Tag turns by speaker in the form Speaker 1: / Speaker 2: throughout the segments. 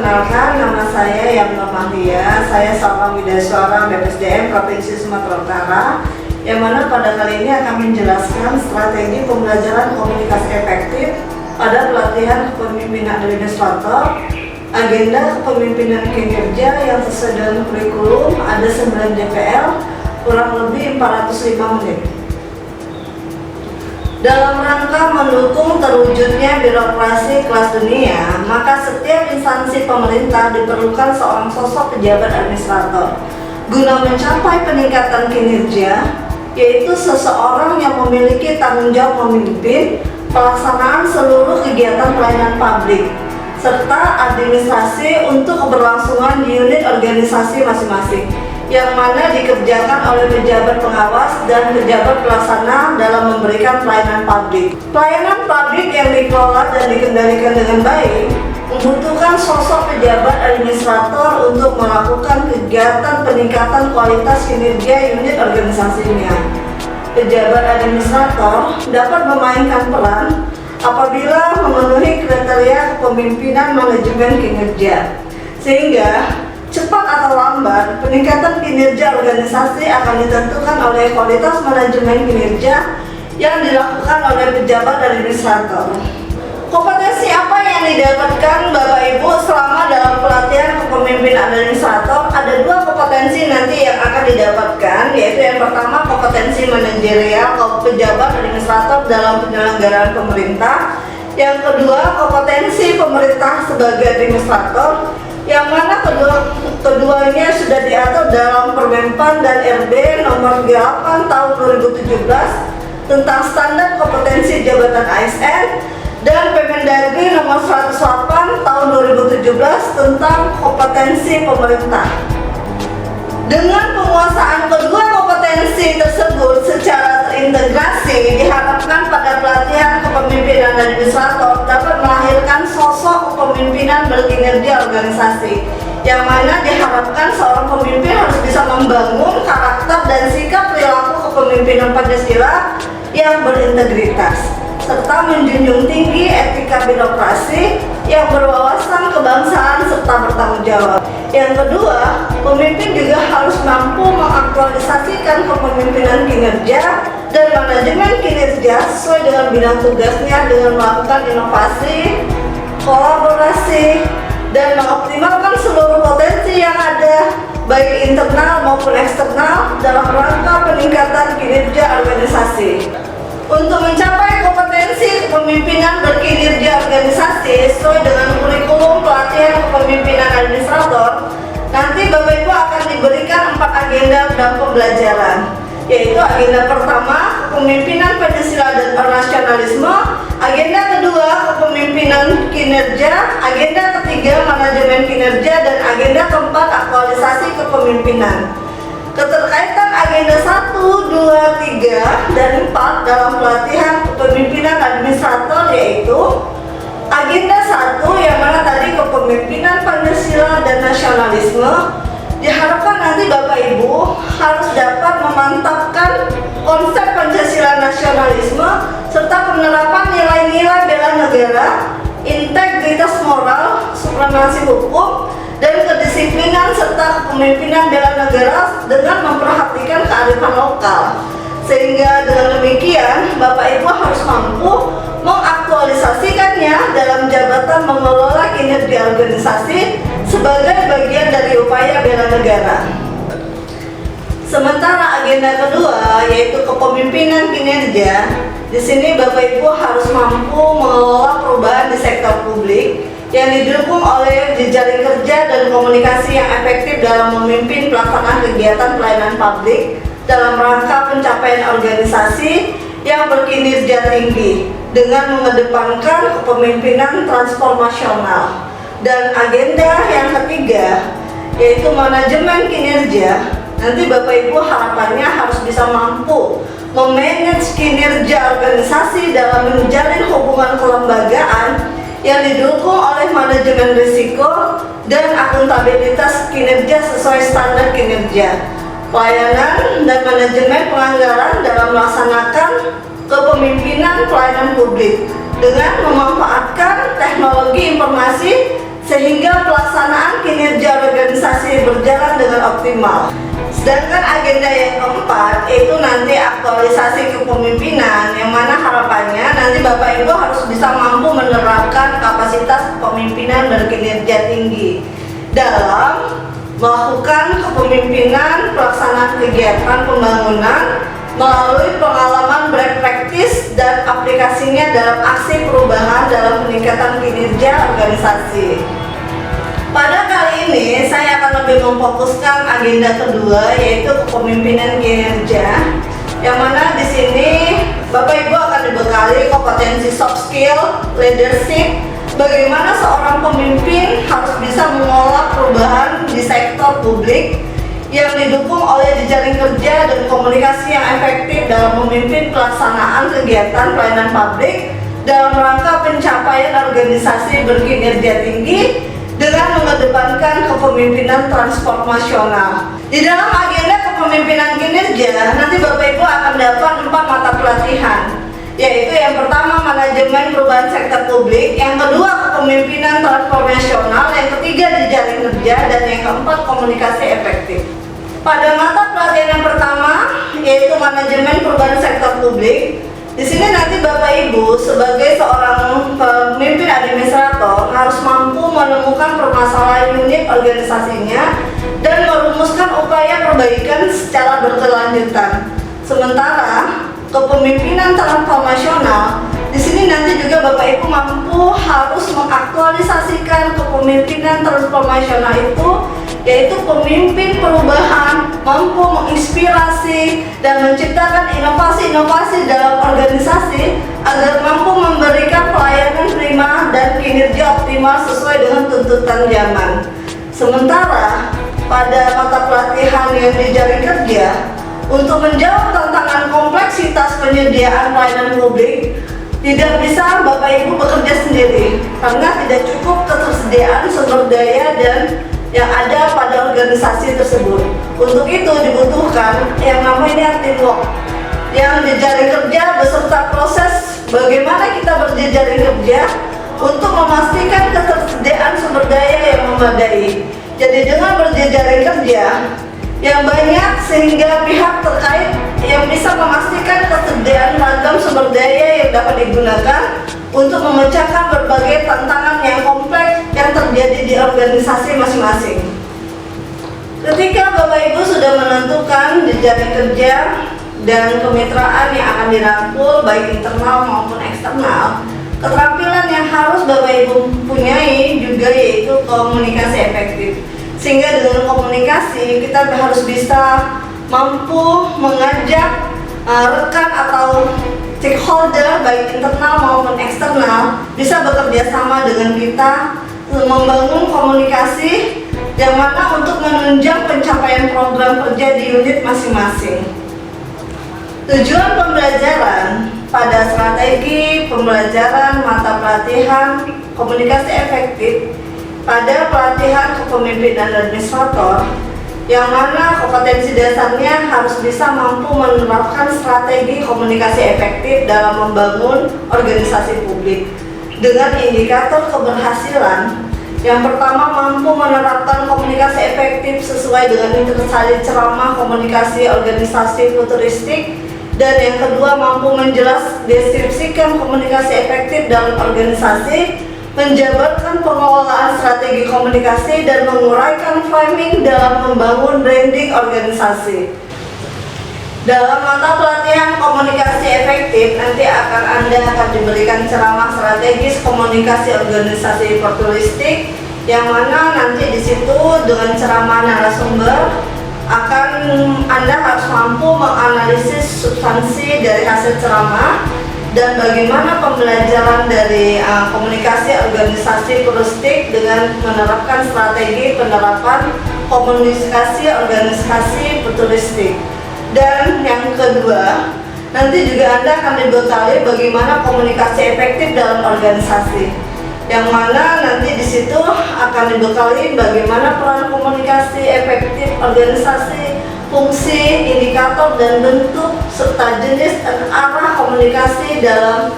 Speaker 1: perkenalkan, nama saya Yamna Mahlia. Saya seorang widesuara BPSDM Provinsi Sumatera Utara, yang mana pada kali ini akan menjelaskan strategi pembelajaran komunikasi efektif pada pelatihan kepemimpinan administrator, agenda kepemimpinan kinerja yang sesuai dengan kurikulum, ada 9 DPL, kurang lebih 405 menit. Dalam rangka mendukung terwujudnya birokrasi kelas dunia, maka setiap instansi pemerintah diperlukan seorang sosok pejabat administrator guna mencapai peningkatan kinerja, yaitu seseorang yang memiliki tanggung jawab memimpin pelaksanaan seluruh kegiatan pelayanan publik serta administrasi untuk keberlangsungan di unit organisasi masing-masing, yang mana dikerjakan oleh pejabat pengawas dan pejabat pelaksana dalam memberikan pelayanan publik. Pelayanan publik yang dikelola dan dikendalikan dengan baik membutuhkan sosok pejabat administrator untuk melakukan kegiatan peningkatan kualitas kinerja unit organisasinya. Pejabat administrator dapat memainkan peran apabila memenuhi kriteria kepemimpinan manajemen kinerja, sehingga cepat atau lambat, peningkatan kinerja organisasi akan ditentukan oleh kualitas manajemen kinerja yang dilakukan oleh pejabat administrator. Kompetensi apa yang didapatkan Bapak Ibu selama dalam pelatihan kepemimpinan administrator? Ada 2 kompetensi nanti yang akan didapatkan, yaitu yang pertama kompetensi manajerial pejabat administrator dalam penyelenggaraan pemerintah, yang kedua kompetensi pemerintah sebagai administrator, yang mana keduanya sudah diatur dalam Permenpan dan RB nomor 8 tahun 2017 tentang standar kompetensi jabatan ASN, dan Permendagri nomor 108 tahun 2017 tentang kompetensi pemerintah. Dengan penguasaan kedua kompetensi tersebut secara terintegrasi, diharapkan pada pelatihan kepemimpinan administrator dapat melahirkan sosok kepemimpinan berkinerja organisasi, yang mana diharapkan seorang pemimpin harus bisa membangun karakter dan sikap perilaku kepemimpinan Pancasila yang berintegritas, serta menjunjung tinggi etika birokrasi yang berwawasan kebangsaan serta bertanggung jawab. Yang kedua, pemimpin juga harus mampu mengaktualisasikan kepemimpinan kinerja dan manajemen kinerja sesuai dengan bidang tugasnya dengan melakukan inovasi, kolaborasi, dan mengoptimalkan seluruh potensi yang ada, baik internal maupun eksternal, dalam rangka peningkatan kinerja organisasi. Untuk mencapai kompetensi kepemimpinan berkinerja organisasi sesuai dengan kurikulum pelatihan kepemimpinan administrator, nanti Bapak Ibu akan diberikan 4 agenda dalam pembelajaran, yaitu agenda pertama kepemimpinan Pancasila dan nasionalisme, agenda kedua kepemimpinan kinerja, agenda ketiga manajemen kinerja, dan agenda keempat aktualisasi kepemimpinan. Keterkaitan agenda 1, 2, 3, dan 4 dalam pelatihan kepemimpinan administrator, yaitu agenda 1 yang mana tadi kepemimpinan Pancasila dan nasionalisme, diharapkan nanti Bapak Ibu harus dapat memantapkan konsep Pancasila nasionalisme serta penerapan nilai-nilai bela negara, integritas moral, supremasi hukum, dan kedisiplinan serta kepemimpinan bela negara dengan memperhatikan kearifan lokal. Sehingga dengan demikian Bapak Ibu harus mampu mengaktualisasikannya dalam jabatan mengelola kinerja organisasi sebagai bagian dari upaya bela negara. Sementara agenda kedua, yaitu kepemimpinan kinerja, di sini Bapak Ibu harus mampu mengelola perubahan di sektor publik yang didukung oleh jejaring kerja dan komunikasi yang efektif dalam memimpin pelaksanaan kegiatan pelayanan publik dalam rangka pencapaian organisasi yang berkinerja tinggi dengan mengedepankan kepemimpinan transformasional. Dan agenda yang ketiga, yaitu manajemen kinerja, nanti Bapak Ibu harapannya harus bisa mampu memanage kinerja organisasi dalam menjalin hubungan kelembagaan yang didukung oleh manajemen risiko dan akuntabilitas kinerja sesuai standar kinerja, pelayanan, dan manajemen penganggaran dalam melaksanakan kepemimpinan pelayanan publik dengan memanfaatkan teknologi informasi sehingga pelaksanaan kinerja organisasi berjalan dengan optimal. Sedangkan agenda yang keempat yaitu nanti aktualisasi kepemimpinan, yang mana harapannya nanti Bapak Ibu harus bisa mampu menerapkan kapasitas kepemimpinan berkinerja tinggi dalam melakukan kepemimpinan pelaksanaan kegiatan pembangunan melalui pengalaman best practice dan aplikasinya dalam aksi perubahan dalam peningkatan kinerja organisasi. Pada kali ini saya akan lebih memfokuskan agenda kedua yaitu kepemimpinan kinerja, yang mana di sini Bapak Ibu akan dibekali kompetensi soft skill, leadership, bagaimana seorang pemimpin harus bisa mengolah perubahan di sektor publik yang didukung oleh jejaring kerja dan komunikasi yang efektif dalam memimpin pelaksanaan kegiatan pelayanan publik dalam rangka pencapaian organisasi berkinerja tinggi dengan mengedepankan kepemimpinan transformasional. Di dalam agenda kepemimpinan kinerja, nanti Bapak Ibu akan dapat 4 mata pelatihan, yaitu yang pertama manajemen perubahan sektor publik, yang kedua kepemimpinan transformasional, yang ketiga jejaring kerja, dan yang keempat komunikasi efektif. Pada mata pelatihan yang pertama, yaitu manajemen perubahan sektor publik, di sini nanti Bapak Ibu sebagai seorang pemimpin administrator harus mampu menemukan permasalahan unit organisasinya dan merumuskan upaya perbaikan secara berkelanjutan. Sementara kepemimpinan transformasional, di sini nanti juga Bapak Ibu mampu harus mengaktualisasikan kepemimpinan transformasional itu, yaitu pemimpin perubahan mampu menginspirasi dan menciptakan inovasi-inovasi dalam organisasi agar mampu memberikan pelayanan prima dan kinerja optimal sesuai dengan tuntutan zaman. Sementara pada mata pelatihan yang jejaring kerja, untuk menjawab tantangan kompleksitas penyediaan pelayanan publik, tidak bisa Bapak Ibu bekerja sendiri karena tidak cukup ketersediaan sumber daya dan yang ada pada organisasi tersebut. Untuk itu dibutuhkan yang namanya teamwork, yang jejaring kerja beserta proses bagaimana kita berjejaring kerja untuk memastikan ketersediaan sumber daya yang memadai. Jadi dengan berjejaring kerja yang banyak sehingga pihak terkait yang bisa memastikan ketersediaan ragam sumber daya yang dapat digunakan untuk memecahkan berbagai tantangan yang kompleks yang terjadi di organisasi masing-masing. Ketika Bapak Ibu sudah menentukan jejaring kerja dan kemitraan yang akan dirangkul baik internal maupun eksternal, keterampilan yang harus Bapak Ibu punyai juga yaitu komunikasi efektif. Sehingga dengan komunikasi kita harus bisa mampu mengajak rekan atau stakeholder baik internal maupun eksternal bisa bekerja sama dengan kita membangun komunikasi yang mana untuk menunjang pencapaian program kerja di unit masing-masing. Tujuan pembelajaran pada strategi pembelajaran mata pelatihan komunikasi efektif pada pelatihan kepemimpinan administrator, yang mana kompetensi dasarnya harus bisa mampu menerapkan strategi komunikasi efektif dalam membangun organisasi publik dengan indikator keberhasilan. Yang pertama, mampu menerapkan komunikasi efektif sesuai dengan intisari ceramah komunikasi organisasi futuristik, dan yang kedua mampu menjelas deskripsikan komunikasi efektif dalam organisasi, menjabarkan pengelolaan strategi komunikasi, dan menguraikan framing dalam membangun branding organisasi. Dalam mata pelatihan komunikasi efektif, nanti Anda akan diberikan ceramah strategis komunikasi organisasi futuristik, yang mana nanti di situ dengan ceramah narasumber akan Anda harus mampu menganalisis substansi dari hasil ceramah dan bagaimana pembelajaran dari komunikasi organisasi futuristik dengan menerapkan strategi penerapan komunikasi organisasi futuristik. Dan yang kedua, nanti juga Anda akan dibekali bagaimana komunikasi efektif dalam organisasi, yang mana nanti di situ akan dibekali bagaimana peran komunikasi efektif organisasi, fungsi, indikator, dan bentuk serta jenis dan arah komunikasi dalam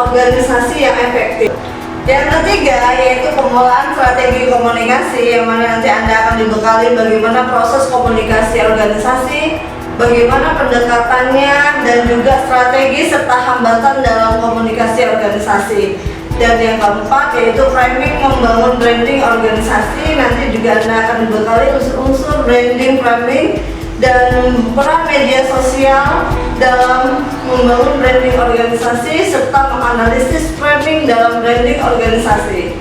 Speaker 1: organisasi yang efektif. Yang ketiga yaitu pengelolaan strategi komunikasi, yang mana nanti Anda akan dibekali bagaimana proses komunikasi organisasi, bagaimana pendekatannya, dan juga strategi serta hambatan dalam komunikasi organisasi. Dan yang keempat yaitu framing, membangun branding organisasi. Nanti juga Anda akan dibekali unsur-unsur branding, framing, dan peran media sosial dalam membangun branding organisasi serta menganalisis framing dalam branding organisasi.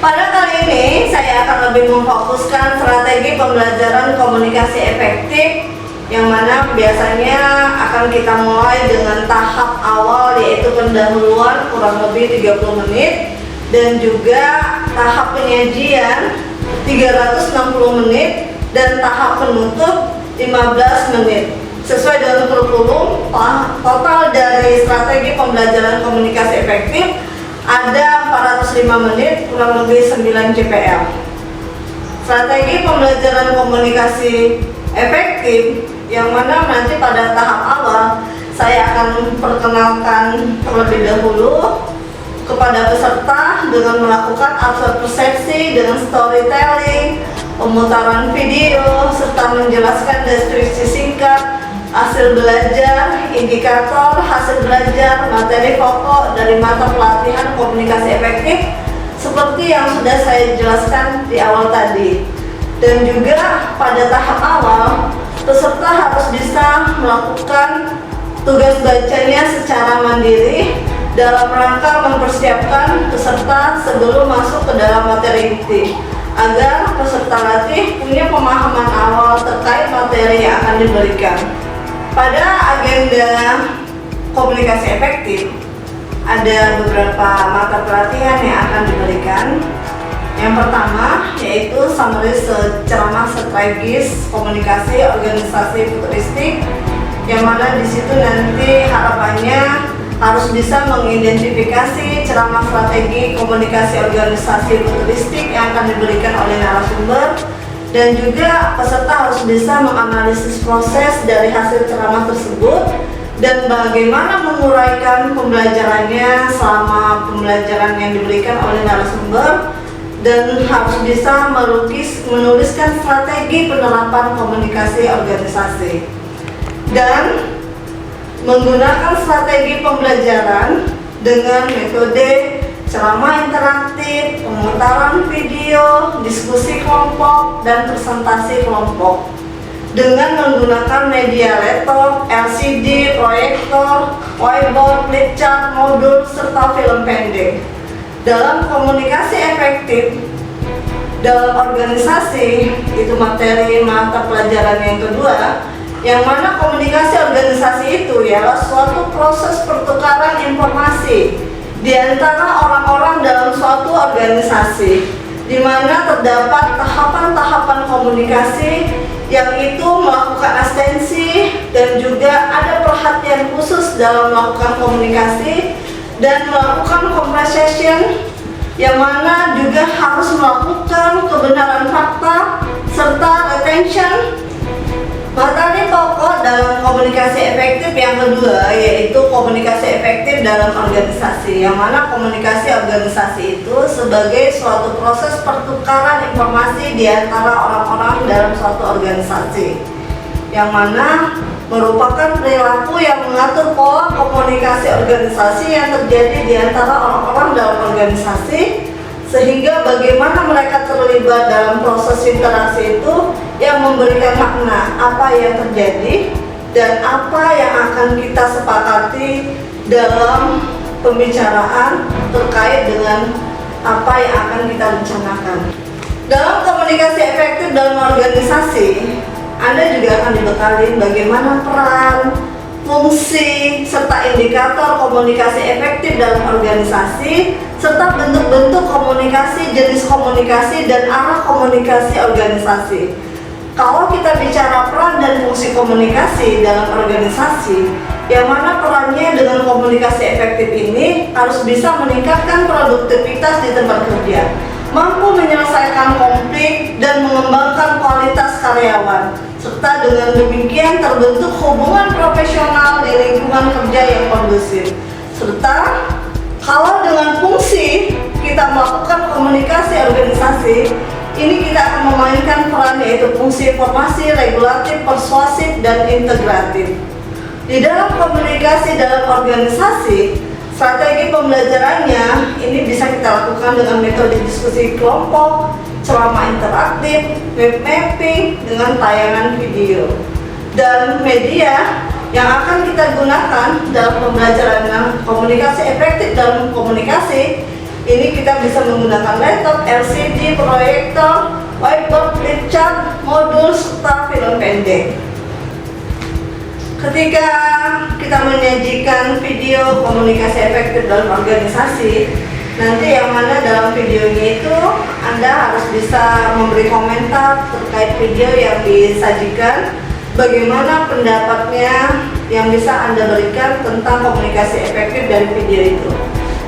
Speaker 1: Pada kali ini saya akan lebih memfokuskan strategi pembelajaran komunikasi efektif, yang mana biasanya akan kita mulai dengan tahap awal yaitu pendahuluan kurang lebih 30 menit, dan juga tahap penyajian 360 menit, dan tahap penutup 15 menit. Sesuai dengan kurikulum, total dari strategi pembelajaran komunikasi efektif ada 405 menit, kurang lebih 9 JPL. Strategi pembelajaran komunikasi efektif, yang mana nanti pada tahap awal saya akan perkenalkan terlebih dahulu kepada peserta dengan melakukan absorb persepsi dengan storytelling, pemutaran video, serta menjelaskan deskripsi singkat, hasil belajar, indikator hasil belajar, materi pokok dari mata pelatihan komunikasi efektif seperti yang sudah saya jelaskan di awal tadi. Dan juga pada tahap awal, peserta harus bisa melakukan tugas bacanya secara mandiri dalam rangka mempersiapkan peserta sebelum masuk ke dalam materi inti, agar peserta latih punya pemahaman awal terkait materi yang akan diberikan. Pada agenda komunikasi efektif ada beberapa mata pelatihan yang akan diberikan. Yang pertama yaitu summary ceramah strategis komunikasi organisasi futuristik, yang mana di situ nanti harapannya harus bisa mengidentifikasi ceramah strategi komunikasi organisasi futuristik yang akan diberikan oleh narasumber, dan juga peserta harus bisa menganalisis proses dari hasil ceramah tersebut dan bagaimana menguraikan pembelajarannya selama pembelajaran yang diberikan oleh narasumber, dan harus bisa menuliskan strategi penerapan komunikasi organisasi dan menggunakan strategi pembelajaran dengan metode ceramah interaktif, pemutaran video, diskusi kelompok, dan presentasi kelompok dengan menggunakan media laptop, LCD, proyektor, whiteboard, flipchart, modul, serta film pendek. Dalam komunikasi efektif dalam organisasi, itu materi mata pelajaran yang kedua, yang mana komunikasi organisasi itu ialah suatu proses pertukaran informasi di antara orang-orang dalam suatu organisasi, di mana terdapat tahapan-tahapan komunikasi yang itu melakukan atensi dan juga ada perhatian khusus dalam melakukan komunikasi dan melakukan conversation, yang mana juga harus melakukan kebenaran fakta serta retention. Materi pokok dalam komunikasi efektif yang kedua yaitu komunikasi efektif dalam organisasi, yang mana komunikasi organisasi itu sebagai suatu proses pertukaran informasi di antara orang-orang dalam suatu organisasi, yang mana merupakan perilaku yang mengatur pola komunikasi organisasi yang terjadi di antara orang-orang dalam organisasi, sehingga bagaimana mereka terlibat dalam proses interaksi itu yang memberikan makna apa yang terjadi dan apa yang akan kita sepakati dalam pembicaraan terkait dengan apa yang akan kita rencanakan. Dalam komunikasi efektif dalam organisasi, Anda juga akan dibekali bagaimana peran, fungsi, serta indikator komunikasi efektif dalam organisasi, serta bentuk-bentuk komunikasi, jenis komunikasi, dan arah komunikasi organisasi. Kalau kita bicara peran dan fungsi komunikasi dalam organisasi, yang mana perannya dengan komunikasi efektif ini harus bisa meningkatkan produktivitas di tempat kerja, mampu menyelesaikan konflik dan mengembangkan kualitas karyawan, serta dengan demikian terbentuk hubungan profesional di lingkungan kerja yang kondusif. Serta kalau dengan fungsi kita melakukan komunikasi organisasi, ini kita akan memainkan peran yaitu fungsi informasi, regulatif, persuasif, dan integratif. Di dalam komunikasi dalam organisasi, strategi pembelajarannya ini bisa kita lakukan dengan metode diskusi kelompok, ceramah interaktif, web mapping, dengan tayangan video. Dan media yang akan kita gunakan dalam pembelajaran komunikasi efektif dalam komunikasi, ini kita bisa menggunakan laptop, LCD, proyektor, whiteboard, flip chart, modul, serta film pendek. Ketika kita menyajikan video komunikasi efektif dalam organisasi, nanti yang mana dalam videonya itu Anda harus bisa memberi komentar terkait video yang disajikan, bagaimana pendapatnya yang bisa Anda berikan tentang komunikasi efektif dari video itu.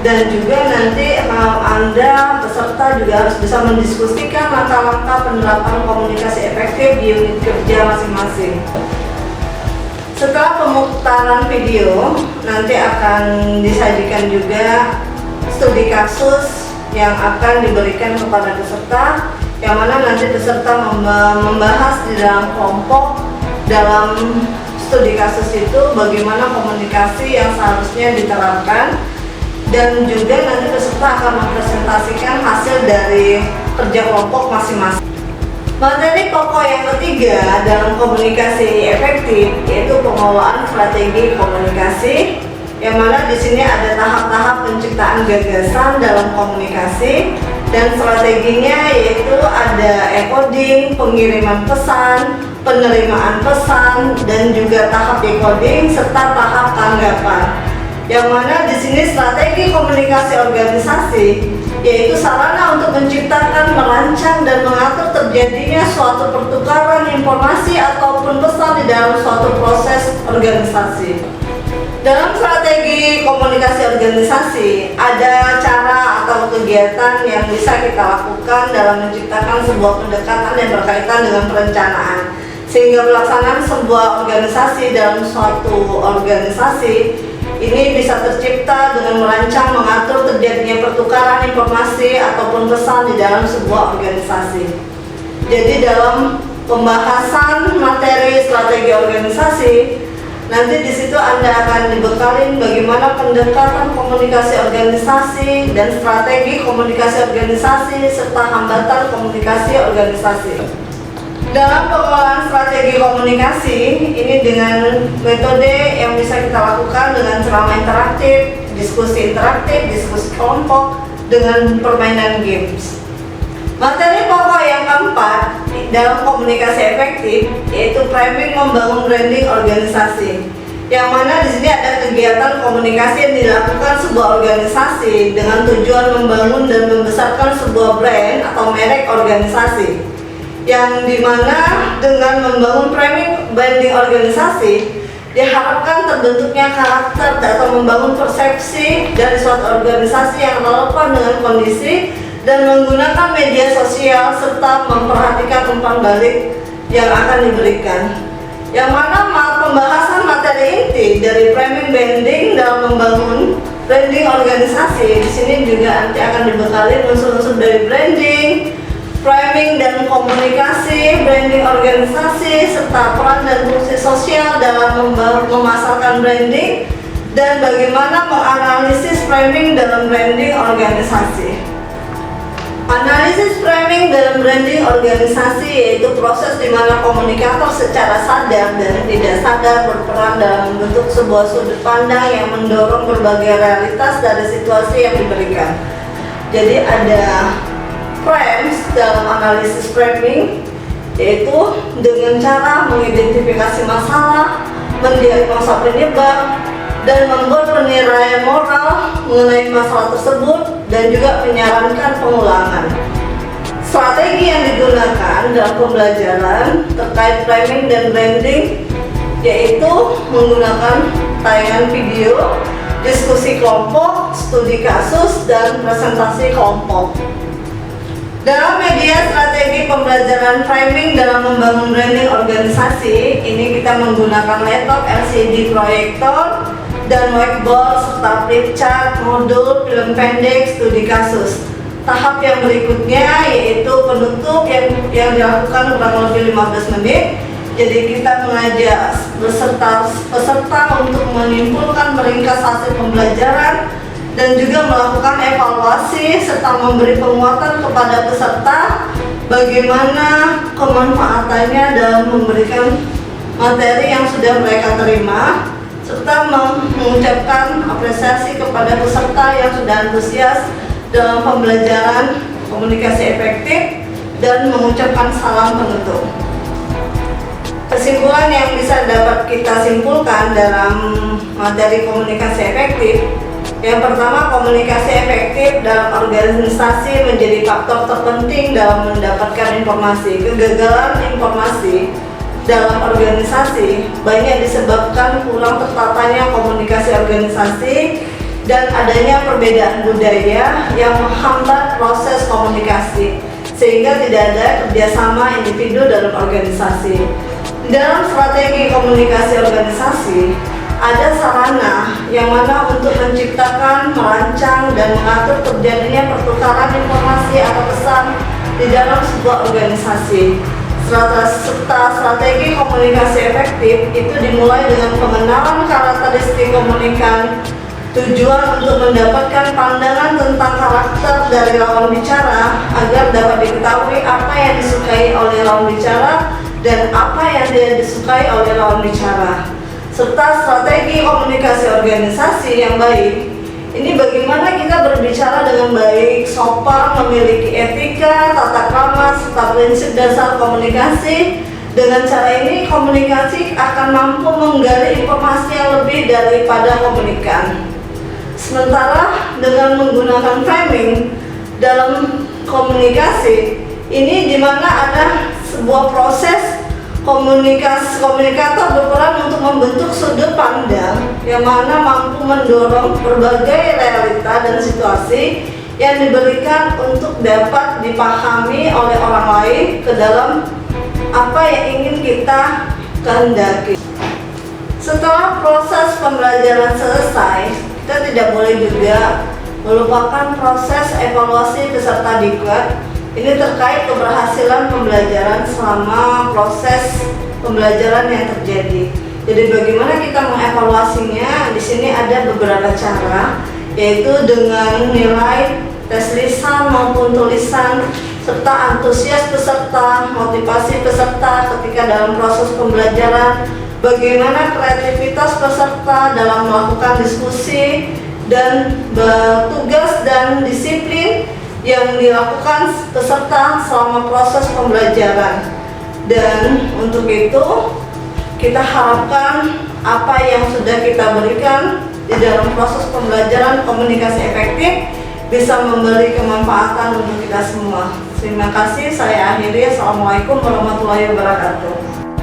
Speaker 1: Dan juga nanti Anda peserta juga harus bisa mendiskusikan langkah-langkah penerapan komunikasi efektif di unit kerja masing-masing. Setelah pemutaran video, nanti akan disajikan juga studi kasus yang akan diberikan kepada peserta, yang mana nanti peserta membahas di dalam kelompok dalam studi kasus itu bagaimana komunikasi yang seharusnya diterapkan, dan juga nanti peserta akan mempresentasikan hasil dari kerja kelompok masing-masing. Materi pokok yang ketiga dalam komunikasi efektif yaitu pengelolaan strategi komunikasi, yang mana di sini ada tahap-tahap penciptaan gagasan dalam komunikasi, dan strateginya yaitu ada encoding, pengiriman pesan, penerimaan pesan, dan juga tahap decoding serta tahap tanggapan. Yang mana di sini strategi komunikasi organisasi yaitu sarana untuk menciptakan, merancang, dan mengatur terjadinya suatu pertukaran informasi ataupun pesan di dalam suatu proses organisasi. Dalam strategi komunikasi organisasi ada cara atau kegiatan yang bisa kita lakukan dalam menciptakan sebuah pendekatan yang berkaitan dengan perencanaan, sehingga pelaksanaan sebuah organisasi dalam suatu organisasi ini bisa tercipta dengan merancang, mengatur terjadinya pertukaran informasi ataupun pesan di dalam sebuah organisasi. Jadi dalam pembahasan materi strategi organisasi, nanti di situ Anda akan dibekalin bagaimana pendekatan komunikasi organisasi dan strategi komunikasi organisasi serta hambatan komunikasi organisasi. Dalam pengelolaan strategi komunikasi ini dengan metode yang bisa kita lakukan dengan ceramah interaktif, diskusi kelompok, dengan permainan games. Materi pokok yang keempat dalam komunikasi efektif yaitu framing, membangun branding organisasi. Yang mana di sini ada kegiatan komunikasi yang dilakukan sebuah organisasi dengan tujuan membangun dan membesarkan sebuah brand atau merek organisasi. Yang dimana dengan membangun framing branding organisasi diharapkan terbentuknya karakter atau membangun persepsi dari suatu organisasi yang relevan dengan kondisi dan menggunakan media sosial serta memperhatikan umpan balik yang akan diberikan. Yang mana pembahasan materi inti dari framing branding dalam membangun branding organisasi di sini juga nanti akan dibekali unsur-unsur dari branding, framing dan komunikasi, branding organisasi, serta peran dan fungsi sosial dalam memasarkan branding, dan bagaimana menganalisis framing dalam branding organisasi. Analisis framing dalam branding organisasi yaitu proses di mana komunikator secara sadar dan tidak sadar berperan dalam membentuk sebuah sudut pandang yang mendorong berbagai realitas dari situasi yang diberikan. Jadi ada frames dalam analisis framing, yaitu dengan cara mengidentifikasi masalah, mendiagnosa penyebab, dan membuat penilaian moral mengenai masalah tersebut, dan juga menyarankan pengulangan. Strategi yang digunakan dalam pembelajaran terkait framing dan branding yaitu menggunakan tayangan video, diskusi kelompok, studi kasus, dan presentasi kelompok. Dalam media strategi pembelajaran framing dalam membangun branding organisasi, ini kita menggunakan laptop, LCD, proyektor, dan whiteboard serta flip chart, modul, film pendek, studi kasus. tahap yang berikutnya yaitu penutup yang dilakukan kurang lebih 15 menit. Jadi kita mengajak peserta untuk menyimpulkan meringkas hasil pembelajaran dan juga melakukan evaluasi serta memberi penguatan kepada peserta bagaimana kemanfaatannya dalam memberikan materi yang sudah mereka terima, serta mengucapkan apresiasi kepada peserta yang sudah antusias dalam pembelajaran komunikasi efektif dan mengucapkan salam penutup. Kesimpulan yang bisa dapat kita simpulkan dalam materi komunikasi efektif, yang pertama, komunikasi efektif dalam organisasi menjadi faktor terpenting dalam mendapatkan informasi. Kegagalan informasi dalam organisasi banyak disebabkan kurang tertatanya komunikasi organisasi dan adanya perbedaan budaya yang menghambat proses komunikasi, sehingga tidak ada kerjasama individu dalam organisasi. Dalam strategi komunikasi organisasi, ada sarana yang mana untuk menciptakan, merancang, dan mengatur terjadinya pertukaran informasi atau pesan di dalam sebuah organisasi. Serta strategi komunikasi efektif itu dimulai dengan pengenalan karakteristik komunikan, tujuan untuk mendapatkan pandangan tentang karakter dari lawan bicara agar dapat diketahui apa yang disukai oleh lawan bicara dan apa yang tidak disukai oleh lawan bicara. Serta strategi komunikasi organisasi yang baik. Ini bagaimana kita berbicara dengan baik, sopan, memiliki etika, tata krama, serta prinsip dasar komunikasi. Dengan cara ini, komunikasi akan mampu menggali informasi yang lebih daripada komunikan. Sementara dengan menggunakan framing dalam komunikasi, ini dimana ada sebuah proses komunikator berperan untuk membentuk sudut pandang yang mana mampu mendorong berbagai realita dan situasi yang diberikan untuk dapat dipahami oleh orang lain ke dalam apa yang ingin kita kehendaki. Setelah proses pembelajaran selesai, kita tidak boleh juga melupakan proses evaluasi peserta diklat. Ini terkait keberhasilan pembelajaran selama proses pembelajaran yang terjadi. Jadi bagaimana kita mengevaluasinya? Di sini ada beberapa cara, yaitu dengan nilai tes lisan maupun tulisan, serta antusias peserta, motivasi peserta ketika dalam proses pembelajaran, bagaimana kreativitas peserta dalam melakukan diskusi, dan tugas dan disiplin yang dilakukan peserta selama proses pembelajaran. Dan untuk itu kita harapkan apa yang sudah kita berikan di dalam proses pembelajaran komunikasi efektif bisa memberi kemanfaatan untuk kita semua. Terima kasih, saya akhiri. Assalamualaikum warahmatullahi wabarakatuh.